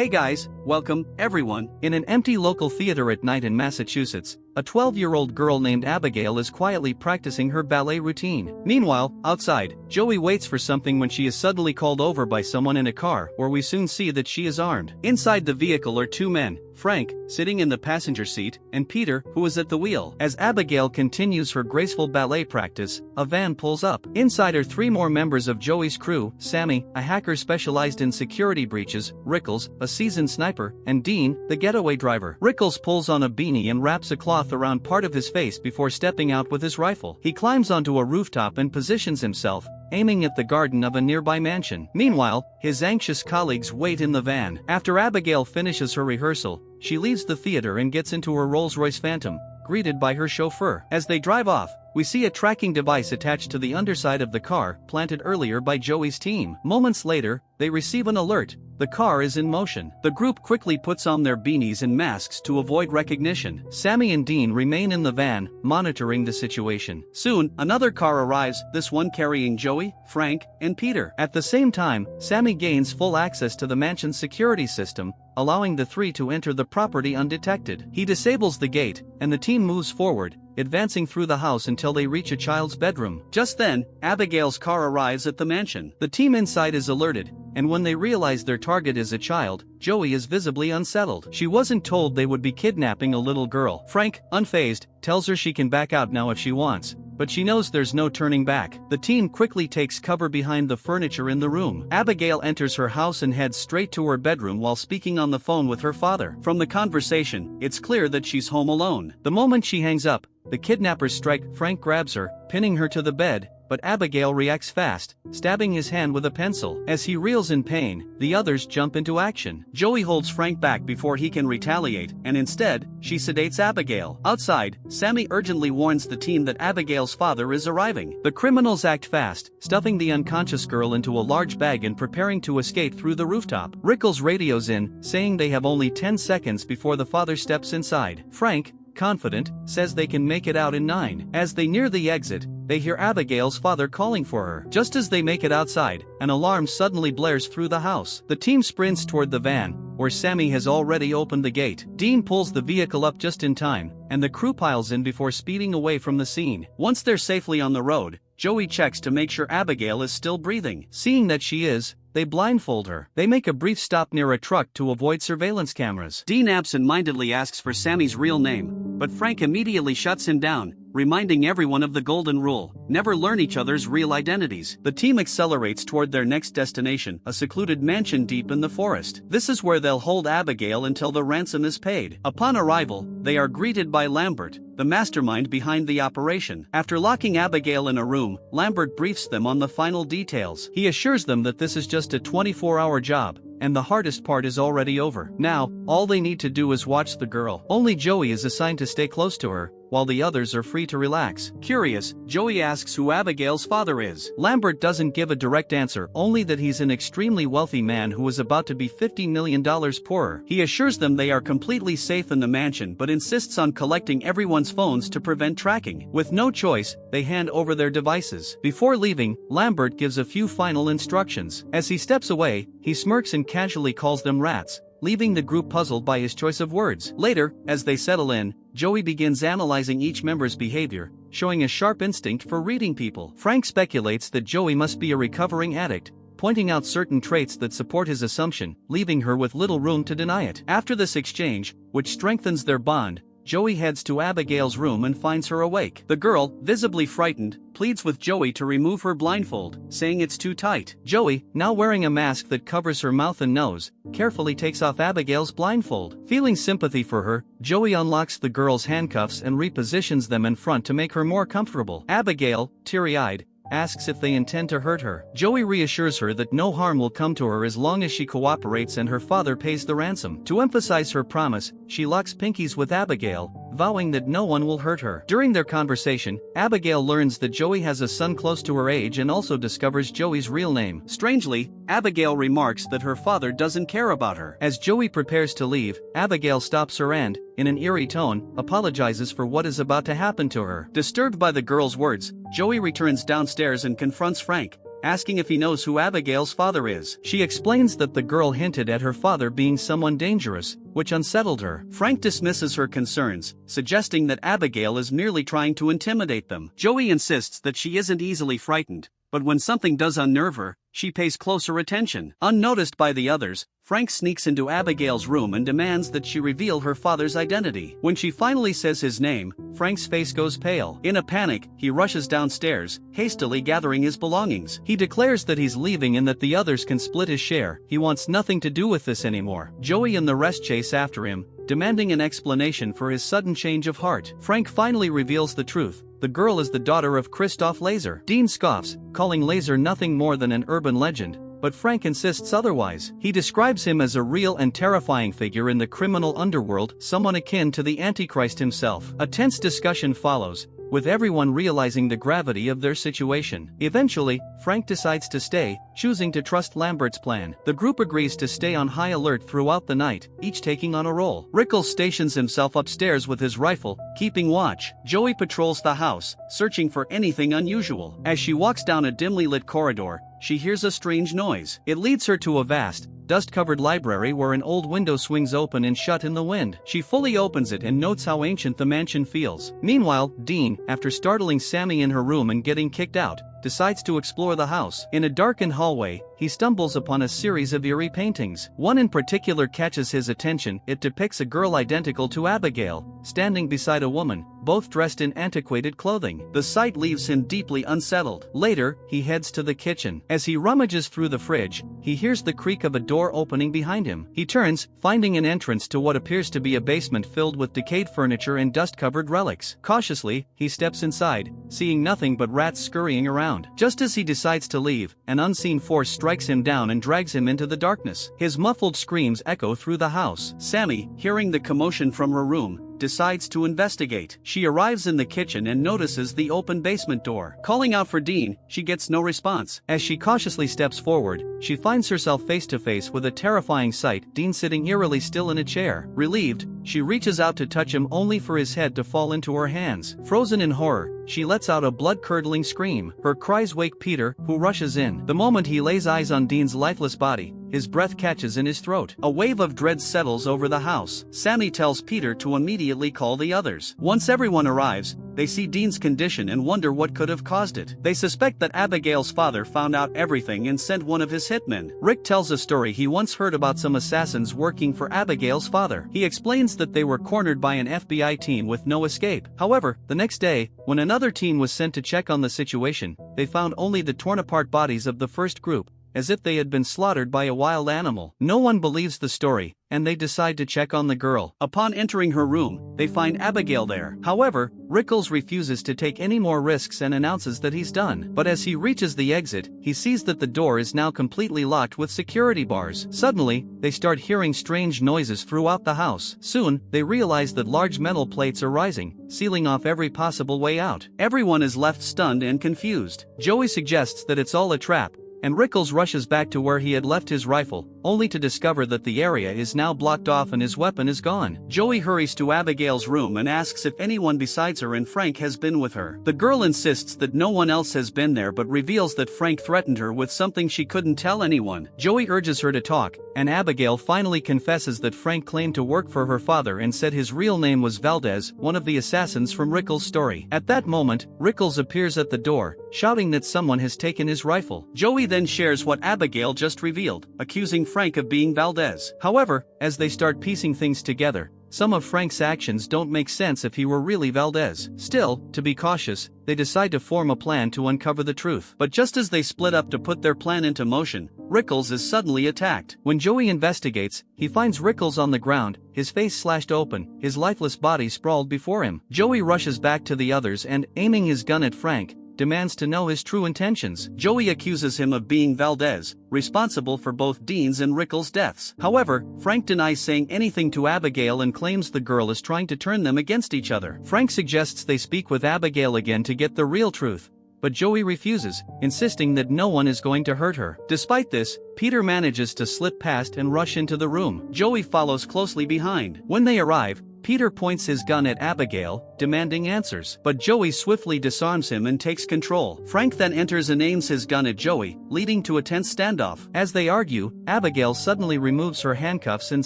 Hey guys, welcome, everyone. In an empty local theater at night in Massachusetts, a 12-year-old girl named Abigail is quietly practicing her ballet routine. Meanwhile, outside, Joey waits for something when she is suddenly called over by someone in a car, where we soon see that she is armed. Inside the vehicle are two men, Frank, sitting in the passenger seat, and Peter, who is at the wheel. As Abigail continues her graceful ballet practice, a van pulls up. Inside are three more members of Joey's crew: Sammy, a hacker specialized in security breaches, Rickles, a seasoned sniper, and Dean, the getaway driver. Rickles pulls on a beanie and wraps a cloth around part of his face before stepping out with his rifle. He climbs onto a rooftop and positions himself, aiming at the garden of a nearby mansion. Meanwhile, his anxious colleagues wait in the van. After Abigail finishes her rehearsal, she leaves the theater and gets into her Rolls-Royce Phantom, greeted by her chauffeur. As they drive off, we see a tracking device attached to the underside of the car, planted earlier by Joey's team. Moments later, they receive an alert: the car is in motion. The group quickly puts on their beanies and masks to avoid recognition. Sammy and Dean remain in the van, monitoring the situation. Soon, another car arrives, this one carrying Joey, Frank, and Peter. At the same time, Sammy gains full access to the mansion's security system, allowing the three to enter the property undetected. He disables the gate, and the team moves forward, advancing through the house until they reach a child's bedroom. Just then, Abigail's car arrives at the mansion. The team inside is alerted, and when they realize their target is a child, Joey is visibly unsettled. She wasn't told they would be kidnapping a little girl. Frank, unfazed, tells her she can back out now if she wants, but she knows there's no turning back. The team quickly takes cover behind the furniture in the room. Abigail enters her house and heads straight to her bedroom while speaking on the phone with her father. From the conversation, it's clear that she's home alone. The moment she hangs up, the kidnappers strike. Frank grabs her, pinning her to the bed, but Abigail reacts fast, stabbing his hand with a pencil. As he reels in pain, the others jump into action. Joey holds Frank back before he can retaliate, and instead, she sedates Abigail. Outside, Sammy urgently warns the team that Abigail's father is arriving. The criminals act fast, stuffing the unconscious girl into a large bag and preparing to escape through the rooftop. Rickles radios in, saying they have only 10 seconds before the father steps inside. Frank, confident, says they can make it out in 9. As they near the exit, they hear Abigail's father calling for her. Just as they make it outside, an alarm suddenly blares through the house. The team sprints toward the van, where Sammy has already opened the gate. Dean pulls the vehicle up just in time, and the crew piles in before speeding away from the scene. Once they're safely on the road, Joey checks to make sure Abigail is still breathing. Seeing that she is, they blindfold her. They make a brief stop near a truck to avoid surveillance cameras. Dean absent-mindedly asks for Sammy's real name, but Frank immediately shuts him down, reminding everyone of the golden rule: never learn each other's real identities. The team accelerates toward their next destination, a secluded mansion deep in the forest. This is where they'll hold Abigail until the ransom is paid. Upon arrival, they are greeted by Lambert, the mastermind behind the operation. After locking Abigail in a room, Lambert briefs them on the final details. He assures them that this is just a 24-hour job, and the hardest part is already over. Now, all they need to do is watch the girl. Only Joey is assigned to stay close to her, while the others are free to relax. Curious, Joey asks who Abigail's father is. Lambert doesn't give a direct answer, only that he's an extremely wealthy man who is about to be $50 million poorer. He assures them they are completely safe in the mansion but insists on collecting everyone's phones to prevent tracking. With no choice, they hand over their devices. Before leaving, Lambert gives a few final instructions. As he steps away, he smirks and casually calls them rats, leaving the group puzzled by his choice of words. Later, as they settle in, Joey begins analyzing each member's behavior, showing a sharp instinct for reading people. Frank speculates that Joey must be a recovering addict, pointing out certain traits that support his assumption, leaving her with little room to deny it. After this exchange, which strengthens their bond, Joey heads to Abigail's room and finds her awake. The girl, visibly frightened, pleads with Joey to remove her blindfold, saying it's too tight. Joey, now wearing a mask that covers her mouth and nose, carefully takes off Abigail's blindfold. Feeling sympathy for her, Joey unlocks the girl's handcuffs and repositions them in front to make her more comfortable. Abigail, teary-eyed, asks if they intend to hurt her. Joey reassures her that no harm will come to her as long as she cooperates and her father pays the ransom. To emphasize her promise, she locks pinkies with Abigail, vowing that no one will hurt her. During their conversation, Abigail learns that Joey has a son close to her age and also discovers Joey's real name. Strangely, Abigail remarks that her father doesn't care about her. As Joey prepares to leave, Abigail stops her and, in an eerie tone, apologizes for what is about to happen to her. Disturbed by the girl's words, Joey returns downstairs and confronts Frank, asking if he knows who Abigail's father is. She explains that the girl hinted at her father being someone dangerous, which unsettled her. Frank dismisses her concerns, suggesting that Abigail is merely trying to intimidate them. Joey insists that she isn't easily frightened, but when something does unnerve her, she pays closer attention. Unnoticed by the others, Frank sneaks into Abigail's room and demands that she reveal her father's identity. When she finally says his name, Frank's face goes pale. In a panic, he rushes downstairs, hastily gathering his belongings. He declares that he's leaving and that the others can split his share. He wants nothing to do with this anymore. Joey and the rest chase after him, demanding an explanation for his sudden change of heart. Frank finally reveals the truth. The girl is the daughter of Christoph Laser. Dean scoffs, calling Laser nothing more than an urban legend, but Frank insists otherwise. He describes him as a real and terrifying figure in the criminal underworld, someone akin to the Antichrist himself. A tense discussion follows, with everyone realizing the gravity of their situation. Eventually, Frank decides to stay, choosing to trust Lambert's plan. The group agrees to stay on high alert throughout the night, each taking on a role. Rickles stations himself upstairs with his rifle, keeping watch. Joey patrols the house, searching for anything unusual. As she walks down a dimly lit corridor, she hears a strange noise. It leads her to a vast, dust-covered library where an old window swings open and shut in the wind. She fully opens it and notes how ancient the mansion feels. Meanwhile, Dean, after startling Sammy in her room and getting kicked out, decides to explore the house. In a darkened hallway, he stumbles upon a series of eerie paintings. One in particular catches his attention. It depicts a girl identical to Abigail, standing beside a woman, both dressed in antiquated clothing. The sight leaves him deeply unsettled. Later, he heads to the kitchen. As he rummages through the fridge, he hears the creak of a door opening behind him. He turns, finding an entrance to what appears to be a basement filled with decayed furniture and dust-covered relics. Cautiously, he steps inside, seeing nothing but rats scurrying around. Just as he decides to leave, an unseen force strikes him down and drags him into the darkness. His muffled screams echo through the house. Sammy, hearing the commotion from her room, decides to investigate. She arrives in the kitchen and notices the open basement door. Calling out for Dean, she gets no response. As she cautiously steps forward, she finds herself face to face with a terrifying sight. Dean sitting eerily still in a chair. Relieved, she reaches out to touch him only for his head to fall into her hands. Frozen in horror, she lets out a blood-curdling scream. Her cries wake Peter, who rushes in. The moment he lays eyes on Dean's lifeless body, his breath catches in his throat. A wave of dread settles over the house. Sammy tells Peter to immediately call the others. Once everyone arrives, they see Dean's condition and wonder what could have caused it. They suspect that Abigail's father found out everything and sent one of his hitmen. Rick tells a story he once heard about some assassins working for Abigail's father. He explains that they were cornered by an FBI team with no escape. However, the next day, when another team was sent to check on the situation, they found only the torn-apart bodies of the first group, as if they had been slaughtered by a wild animal. No one believes the story, and they decide to check on the girl. Upon entering her room, they find Abigail there. However, Rickles refuses to take any more risks and announces that he's done. But as he reaches the exit, he sees that the door is now completely locked with security bars. Suddenly, they start hearing strange noises throughout the house. Soon, they realize that large metal plates are rising, sealing off every possible way out. Everyone is left stunned and confused. Joey suggests that it's all a trap, and Rickles rushes back to where he had left his rifle, only to discover that the area is now blocked off and his weapon is gone. Joey hurries to Abigail's room and asks if anyone besides her and Frank has been with her. The girl insists that no one else has been there but reveals that Frank threatened her with something she couldn't tell anyone. Joey urges her to talk, and Abigail finally confesses that Frank claimed to work for her father and said his real name was Valdez, one of the assassins from Rickles' story. At that moment, Rickles appears at the door, shouting that someone has taken his rifle. Joey then shares what Abigail just revealed, accusing Frank of being Valdez. However, as they start piecing things together, some of Frank's actions don't make sense if he were really Valdez. Still, to be cautious, they decide to form a plan to uncover the truth. But just as they split up to put their plan into motion, Rickles is suddenly attacked. When Joey investigates, he finds Rickles on the ground, his face slashed open, his lifeless body sprawled before him. Joey rushes back to the others and, aiming his gun at Frank, demands to know his true intentions. Joey accuses him of being Valdez, responsible for both Dean's and Rickles' deaths. However, Frank denies saying anything to Abigail and claims the girl is trying to turn them against each other. Frank suggests they speak with Abigail again to get the real truth, but Joey refuses, insisting that no one is going to hurt her. Despite this, Peter manages to slip past and rush into the room. Joey follows closely behind. When they arrive, Peter points his gun at Abigail, demanding answers. But Joey swiftly disarms him and takes control. Frank then enters and aims his gun at Joey, leading to a tense standoff. As they argue, Abigail suddenly removes her handcuffs and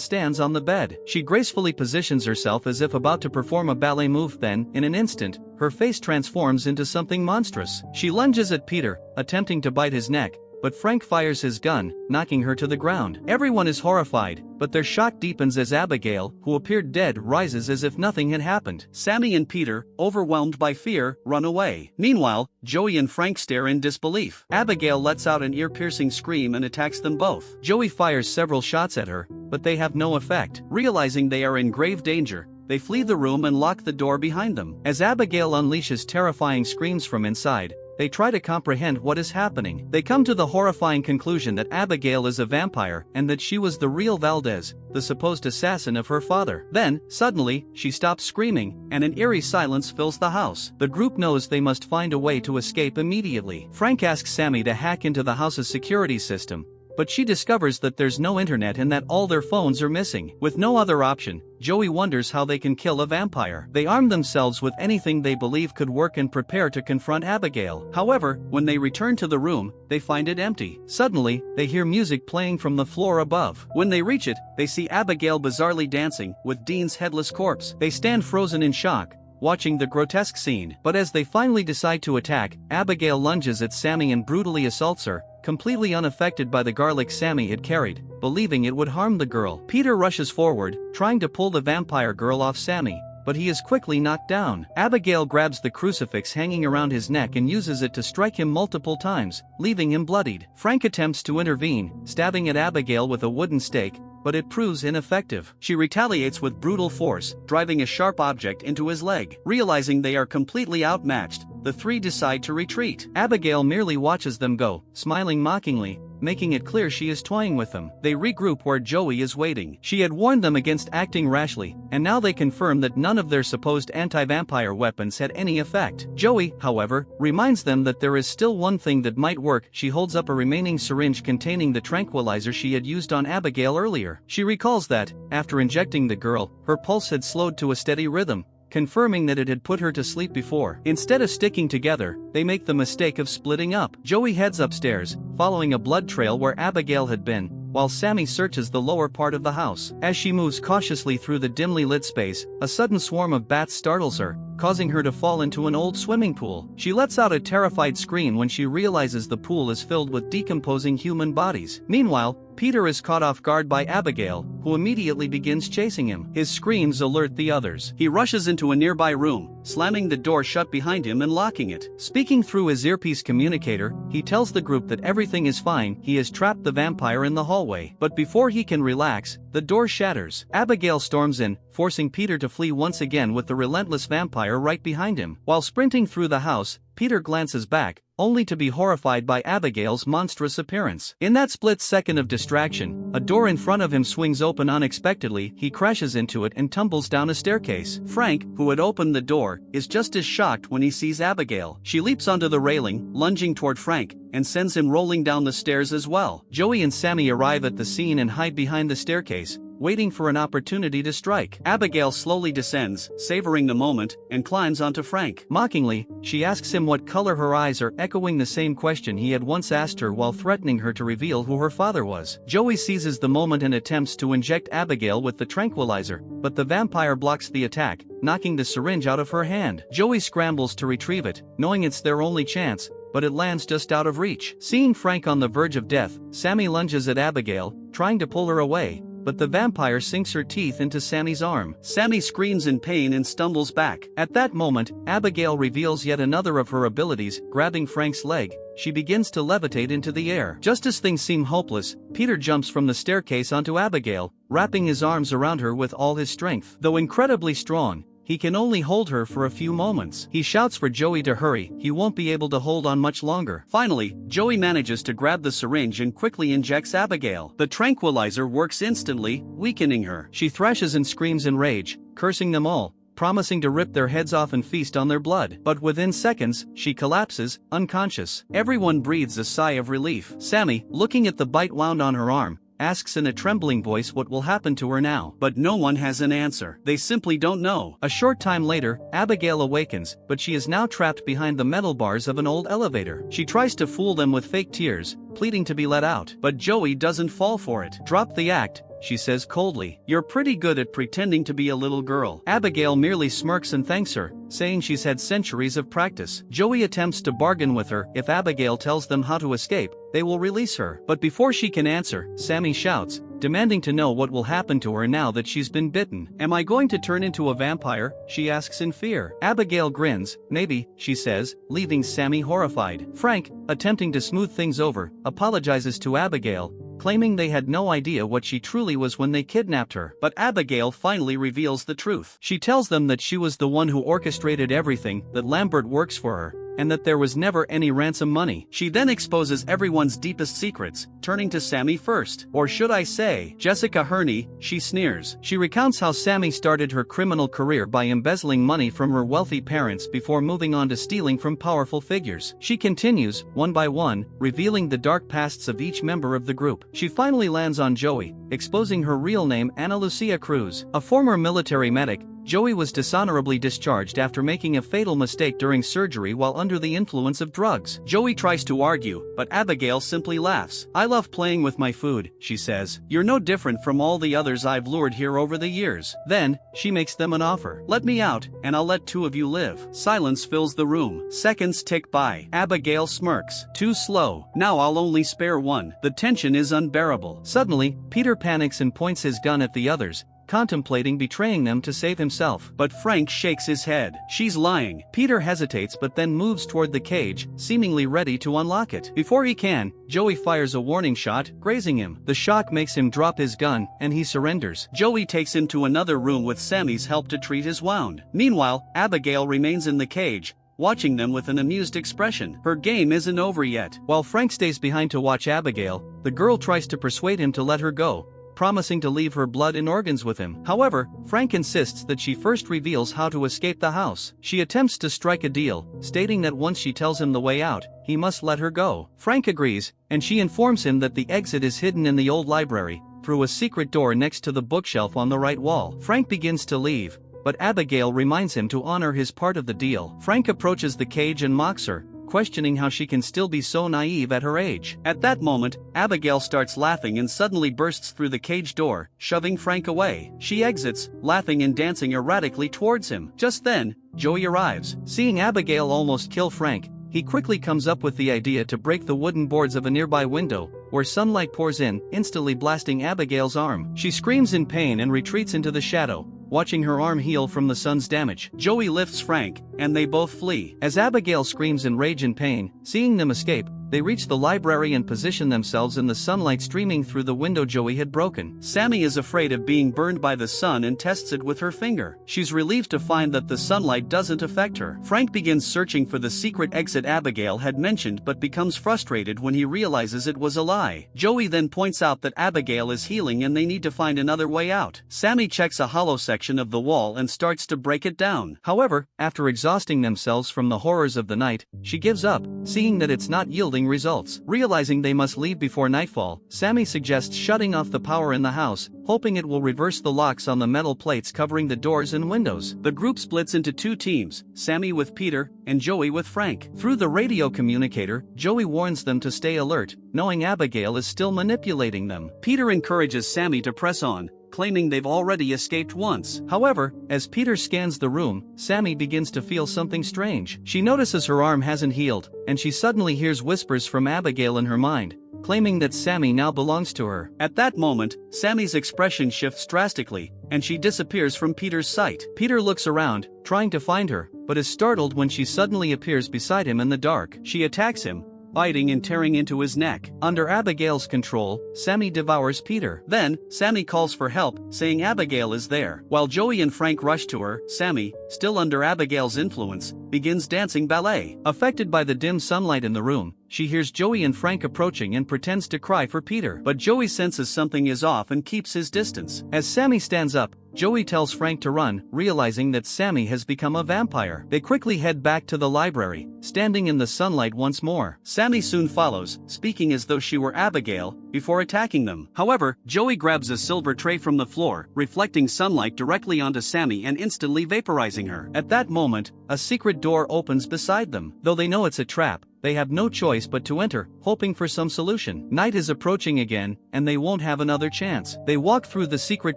stands on the bed. She gracefully positions herself as if about to perform a ballet move. Then, in an instant, her face transforms into something monstrous. She lunges at Peter, attempting to bite his neck, but Frank fires his gun, knocking her to the ground. Everyone is horrified, but their shock deepens as Abigail, who appeared dead, rises as if nothing had happened. Sammy and Peter, overwhelmed by fear, run away. Meanwhile, Joey and Frank stare in disbelief. Abigail lets out an ear-piercing scream and attacks them both. Joey fires several shots at her, but they have no effect. Realizing they are in grave danger, they flee the room and lock the door behind them. As Abigail unleashes terrifying screams from inside, they try to comprehend what is happening. They come to the horrifying conclusion that Abigail is a vampire and that she was the real Valdez, the supposed assassin of her father. Then, suddenly, she stops screaming, and an eerie silence fills the house. The group knows they must find a way to escape immediately. Frank asks Sammy to hack into the house's security system, but she discovers that there's no internet and that all their phones are missing. With no other option, Joey wonders how they can kill a vampire. They arm themselves with anything they believe could work and prepare to confront Abigail. However, when they return to the room, they find it empty. Suddenly, they hear music playing from the floor above. When they reach it, they see Abigail bizarrely dancing with Dean's headless corpse. They stand frozen in shock, watching the grotesque scene. But as they finally decide to attack, Abigail lunges at Sammy and brutally assaults her, completely unaffected by the garlic Sammy had carried, believing it would harm the girl. Peter rushes forward, trying to pull the vampire girl off Sammy, but he is quickly knocked down. Abigail grabs the crucifix hanging around his neck and uses it to strike him multiple times, leaving him bloodied. Frank attempts to intervene, stabbing at Abigail with a wooden stake, but it proves ineffective. She retaliates with brutal force, driving a sharp object into his leg. Realizing they are completely outmatched, the three decide to retreat. Abigail merely watches them go, smiling mockingly, making it clear she is toying with them. They regroup where Joey is waiting. She had warned them against acting rashly, and now they confirm that none of their supposed anti-vampire weapons had any effect. Joey, however, reminds them that there is still one thing that might work. She holds up a remaining syringe containing the tranquilizer she had used on Abigail earlier. She recalls that, after injecting the girl, her pulse had slowed to a steady rhythm, confirming that it had put her to sleep before. Instead of sticking together, they make the mistake of splitting up. Joey heads upstairs, following a blood trail where Abigail had been, while Sammy searches the lower part of the house. As she moves cautiously through the dimly lit space, a sudden swarm of bats startles her, causing her to fall into an old swimming pool. She lets out a terrified scream when she realizes the pool is filled with decomposing human bodies. Meanwhile, Peter is caught off guard by Abigail, who immediately begins chasing him. His screams alert the others. He rushes into a nearby room, slamming the door shut behind him and locking it. Speaking through his earpiece communicator, he tells the group that everything is fine. He has trapped the vampire in the hallway. But before he can relax, the door shatters. Abigail storms in, forcing Peter to flee once again with the relentless vampire right behind him. While sprinting through the house, Peter glances back, only to be horrified by Abigail's monstrous appearance. In that split second of distraction, a door in front of him swings open unexpectedly. He crashes into it and tumbles down a staircase. Frank, who had opened the door, is just as shocked when he sees Abigail. She leaps onto the railing, lunging toward Frank, and sends him rolling down the stairs as well. Joey and Sammy arrive at the scene and hide behind the staircase, waiting for an opportunity to strike. Abigail slowly descends, savoring the moment, and climbs onto Frank. Mockingly, she asks him what color her eyes are, echoing the same question he had once asked her while threatening her to reveal who her father was. Joey seizes the moment and attempts to inject Abigail with the tranquilizer, but the vampire blocks the attack, knocking the syringe out of her hand. Joey scrambles to retrieve it, knowing it's their only chance, but it lands just out of reach. Seeing Frank on the verge of death, Sammy lunges at Abigail, trying to pull her away, but the vampire sinks her teeth into Sammy's arm. Sammy screams in pain and stumbles back. At that moment, Abigail reveals yet another of her abilities. Grabbing Frank's leg, she begins to levitate into the air. Just as things seem hopeless, Peter jumps from the staircase onto Abigail, wrapping his arms around her with all his strength. Though incredibly strong, he can only hold her for a few moments. He shouts for Joey to hurry. He won't be able to hold on much longer. Finally, Joey manages to grab the syringe and quickly injects Abigail. The tranquilizer works instantly, weakening her. She thrashes and screams in rage, cursing them all, promising to rip their heads off and feast on their blood. But within seconds, she collapses, unconscious. Everyone breathes a sigh of relief. Sammy, looking at the bite wound on her arm, asks in a trembling voice what will happen to her now. But no one has an answer. They simply don't know. A short time later, Abigail awakens, but she is now trapped behind the metal bars of an old elevator. She tries to fool them with fake tears, pleading to be let out. But Joey doesn't fall for it. "Drop the act," she says coldly. "You're pretty good at pretending to be a little girl." Abigail merely smirks and thanks her, saying she's had centuries of practice. Joey attempts to bargain with her. If Abigail tells them how to escape, they will release her. But before she can answer, Sammy shouts, demanding to know what will happen to her now that she's been bitten. "Am I going to turn into a vampire?" she asks in fear. Abigail grins. "Maybe," she says, leaving Sammy horrified. Frank, attempting to smooth things over, apologizes to Abigail, claiming they had no idea what she truly was when they kidnapped her. But Abigail finally reveals the truth. She tells them that she was the one who orchestrated everything, that Lambert works for her, and that there was never any ransom money. She then exposes everyone's deepest secrets, turning to Sammy first. Or should I say, Jessica Herney, she sneers. She recounts how Sammy started her criminal career by embezzling money from her wealthy parents before moving on to stealing from powerful figures. She continues, one by one, revealing the dark pasts of each member of the group. She finally lands on Joey, exposing her real name, Ana Lucia Cruz. A former military medic, Joey was dishonorably discharged after making a fatal mistake during surgery while under the influence of drugs. Joey tries to argue, but Abigail simply laughs. "I love playing with my food," she says. "You're no different from all the others I've lured here over the years." Then, she makes them an offer. "Let me out, and I'll let two of you live." Silence fills the room. Seconds tick by. Abigail smirks. "Too slow. Now I'll only spare one." The tension is unbearable. Suddenly, Peter panics and points his gun at the others, contemplating betraying them to save himself. But Frank shakes his head. "She's lying." Peter hesitates but then moves toward the cage, seemingly ready to unlock it. Before he can, Joey fires a warning shot, grazing him. The shock makes him drop his gun, and he surrenders. Joey takes him to another room with Sammy's help to treat his wound. Meanwhile, Abigail remains in the cage, watching them with an amused expression. Her game isn't over yet. While Frank stays behind to watch Abigail, the girl tries to persuade him to let her go, promising to leave her blood and organs with him. However, Frank insists that she first reveals how to escape the house. She attempts to strike a deal, stating that once she tells him the way out, he must let her go. Frank agrees, and she informs him that the exit is hidden in the old library, through a secret door next to the bookshelf on the right wall. Frank begins to leave, but Abigail reminds him to honor his part of the deal. Frank approaches the cage and mocks her, questioning how she can still be so naive at her age. At that moment, Abigail starts laughing and suddenly bursts through the cage door, shoving Frank away. She exits, laughing and dancing erratically towards him. Just then, Joey arrives. Seeing Abigail almost kill Frank, he quickly comes up with the idea to break the wooden boards of a nearby window, where sunlight pours in, instantly blasting Abigail's arm. She screams in pain and retreats into the shadow, watching her arm heal from the sun's damage. Joey lifts Frank, and they both flee. As Abigail screams in rage and pain, seeing them escape, they reach the library and position themselves in the sunlight streaming through the window Joey had broken. Sammy is afraid of being burned by the sun and tests it with her finger. She's relieved to find that the sunlight doesn't affect her. Frank begins searching for the secret exit Abigail had mentioned but becomes frustrated when he realizes it was a lie. Joey then points out that Abigail is healing and they need to find another way out. Sammy checks a hollow section of the wall and starts to break it down. However, after exhausting themselves from the horrors of the night, she gives up, seeing that it's not yielding results. Realizing they must leave before nightfall, Sammy suggests shutting off the power in the house, hoping it will reverse the locks on the metal plates covering the doors and windows. The group splits into two teams, Sammy with Peter, and Joey with Frank. Through the radio communicator, Joey warns them to stay alert, knowing Abigail is still manipulating them. Peter encourages Sammy to press on, claiming they've already escaped once. However, as Peter scans the room, Sammy begins to feel something strange. She notices her arm hasn't healed, and she suddenly hears whispers from Abigail in her mind, claiming that Sammy now belongs to her. At that moment, Sammy's expression shifts drastically, and she disappears from Peter's sight. Peter looks around, trying to find her, but is startled when she suddenly appears beside him in the dark. She attacks him, biting and tearing into his neck. Under Abigail's control, Sammy devours Peter. Then, Sammy calls for help, saying Abigail is there. While Joey and Frank rush to her, Sammy, still under Abigail's influence, begins dancing ballet. Affected by the dim sunlight in the room, she hears Joey and Frank approaching and pretends to cry for Peter. But Joey senses something is off and keeps his distance. As Sammy stands up, Joey tells Frank to run, realizing that Sammy has become a vampire. They quickly head back to the library, standing in the sunlight once more. Sammy soon follows, speaking as though she were Abigail, before attacking them. However, Joey grabs a silver tray from the floor, reflecting sunlight directly onto Sammy and instantly vaporizing her. At that moment, a secret door opens beside them. Though they know it's a trap, they have no choice but to enter, hoping for some solution. Night is approaching again, and they won't have another chance. They walk through the secret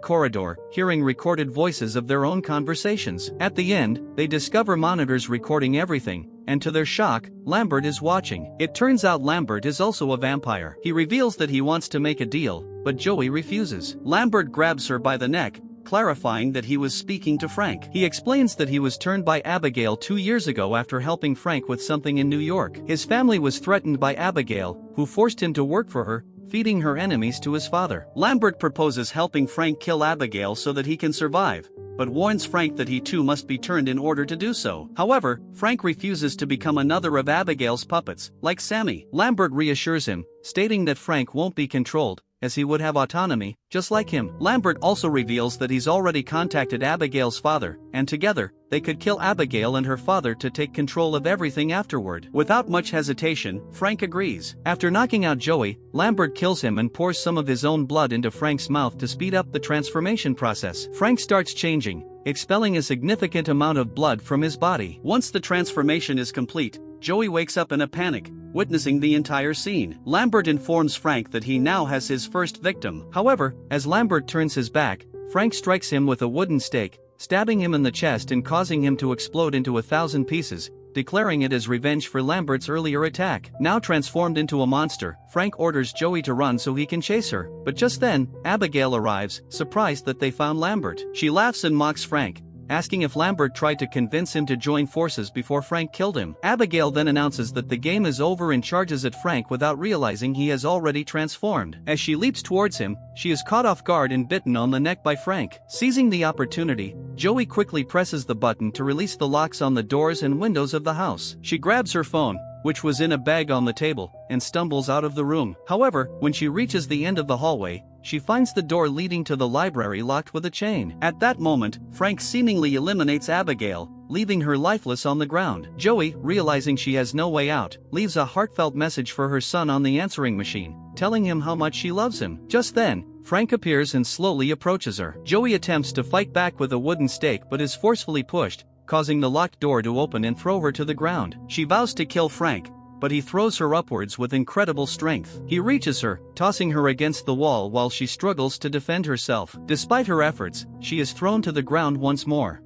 corridor, hearing recorded voices of their own conversations. At the end, they discover monitors recording everything, and to their shock, Lambert is watching. It turns out Lambert is also a vampire. He reveals that he wants to make a deal, but Joey refuses. Lambert grabs her by the neck, clarifying that he was speaking to Frank. He explains that he was turned by Abigail 2 years ago after helping Frank with something in New York. His family was threatened by Abigail, who forced him to work for her, feeding her enemies to his father. Lambert proposes helping Frank kill Abigail so that he can survive, but warns Frank that he too must be turned in order to do so. However, Frank refuses to become another of Abigail's puppets, like Sammy. Lambert reassures him, stating that Frank won't be controlled, as he would have autonomy, just like him. Lambert also reveals that he's already contacted Abigail's father, and together, they could kill Abigail and her father to take control of everything afterward. Without much hesitation, Frank agrees. After knocking out Joey, Lambert kills him and pours some of his own blood into Frank's mouth to speed up the transformation process. Frank starts changing, expelling a significant amount of blood from his body. Once the transformation is complete, Joey wakes up in a panic, witnessing the entire scene. Lambert informs Frank that he now has his first victim. However, as Lambert turns his back, Frank strikes him with a wooden stake, stabbing him in the chest and causing him to explode into 1,000 pieces, declaring it as revenge for Lambert's earlier attack. Now transformed into a monster, Frank orders Joey to run so he can chase her. But just then, Abigail arrives, surprised that they found Lambert. She laughs and mocks Frank, asking if Lambert tried to convince him to join forces before Frank killed him. Abigail then announces that the game is over and charges at Frank without realizing he has already transformed. As she leaps towards him, she is caught off guard and bitten on the neck by Frank. Seizing the opportunity, Joey quickly presses the button to release the locks on the doors and windows of the house. She grabs her phone, which was in a bag on the table, and stumbles out of the room. However, when she reaches the end of the hallway, she finds the door leading to the library locked with a chain. At that moment, Frank seemingly eliminates Abigail, leaving her lifeless on the ground. Joey, realizing she has no way out, leaves a heartfelt message for her son on the answering machine, telling him how much she loves him. Just then, Frank appears and slowly approaches her. Joey attempts to fight back with a wooden stake but is forcefully pushed, causing the locked door to open and throw her to the ground. She vows to kill Frank, but he throws her upwards with incredible strength. He reaches her, tossing her against the wall while she struggles to defend herself. Despite her efforts, she is thrown to the ground once more.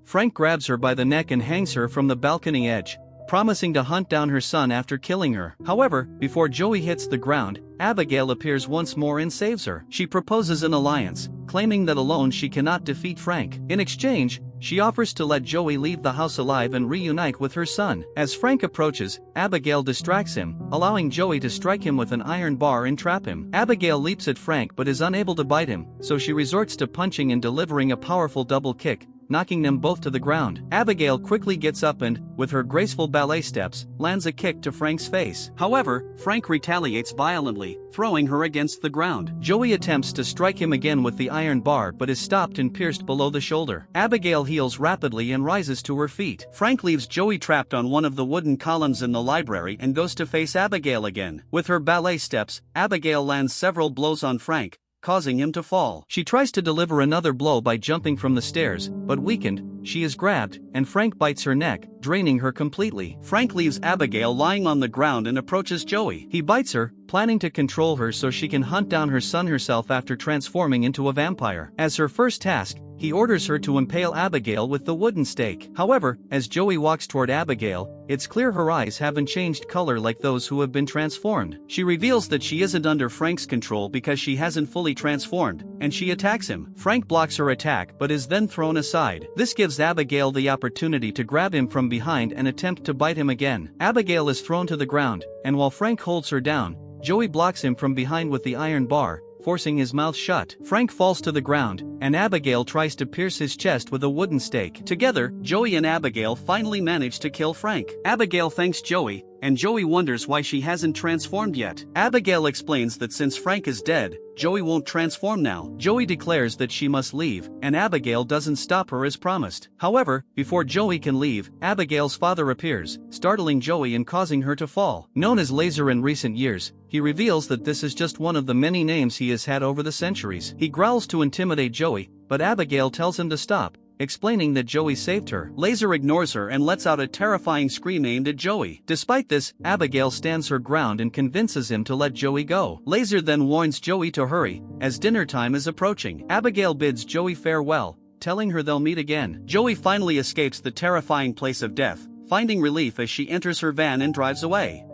Frank grabs her by the neck and hangs her from the balcony edge, promising to hunt down her son after killing her. However, before Joey hits the ground, Abigail appears once more and saves her. She proposes an alliance, claiming that alone she cannot defeat Frank. In exchange, she offers to let Joey leave the house alive and reunite with her son. As Frank approaches, Abigail distracts him, allowing Joey to strike him with an iron bar and trap him. Abigail leaps at Frank but is unable to bite him, so she resorts to punching and delivering a powerful double kick, knocking them both to the ground. Abigail quickly gets up and, with her graceful ballet steps, lands a kick to Frank's face. However, Frank retaliates violently, throwing her against the ground. Joey attempts to strike him again with the iron bar but is stopped and pierced below the shoulder. Abigail heals rapidly and rises to her feet. Frank leaves Joey trapped on one of the wooden columns in the library and goes to face Abigail again. With her ballet steps, Abigail lands several blows on Frank, causing him to fall. She tries to deliver another blow by jumping from the stairs, but weakened, she is grabbed, and Frank bites her neck, draining her completely. Frank leaves Abigail lying on the ground and approaches Joey. He bites her, planning to control her so she can hunt down her son herself after transforming into a vampire. As her first task, he orders her to impale Abigail with the wooden stake. However, as Joey walks toward Abigail, it's clear her eyes haven't changed color like those who have been transformed. She reveals that she isn't under Frank's control because she hasn't fully transformed, and she attacks him. Frank blocks her attack but is then thrown aside. This gives Abigail the opportunity to grab him from behind and attempt to bite him again. Abigail is thrown to the ground, and while Frank holds her down, Joey blocks him from behind with the iron bar, forcing his mouth shut. Frank falls to the ground, and Abigail tries to pierce his chest with a wooden stake. Together, Joey and Abigail finally manage to kill Frank. Abigail thanks Joey, and Joey wonders why she hasn't transformed yet. Abigail explains that since Frank is dead, Joey won't transform now. Joey declares that she must leave, and Abigail doesn't stop her as promised. However, before Joey can leave, Abigail's father appears, startling Joey and causing her to fall. Known as Laser in recent years, he reveals that this is just one of the many names he has had over the centuries. He growls to intimidate Joey, but Abigail tells him to stop, explaining that Joey saved her. Laser ignores her and lets out a terrifying scream aimed at Joey. Despite this, Abigail stands her ground and convinces him to let Joey go. Laser then warns Joey to hurry, as dinner time is approaching. Abigail bids Joey farewell, telling her they'll meet again. Joey finally escapes the terrifying place of death, finding relief as she enters her van and drives away.